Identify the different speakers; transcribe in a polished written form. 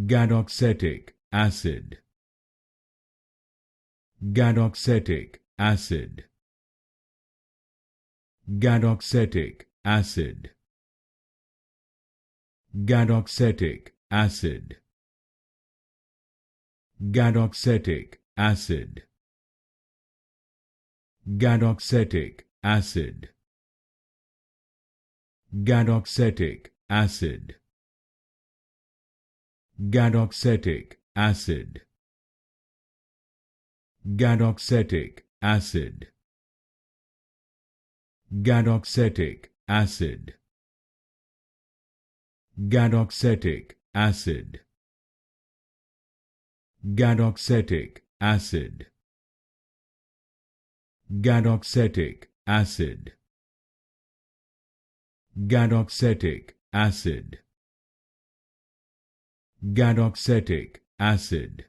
Speaker 1: Gadoxetic acid. Gadoxetic acid. Gadoxetic acid. Gadoxetic acid. Gadoxetic acid. Gadoxetic acid. Gadoxetic acid. Gadoxetic acid. Gadoxetic acid. Gadoxetic acid. Gadoxetic acid. Gadoxetic acid. Gadoxetic acid. Gadoxetic acid. Gadoxetic acid.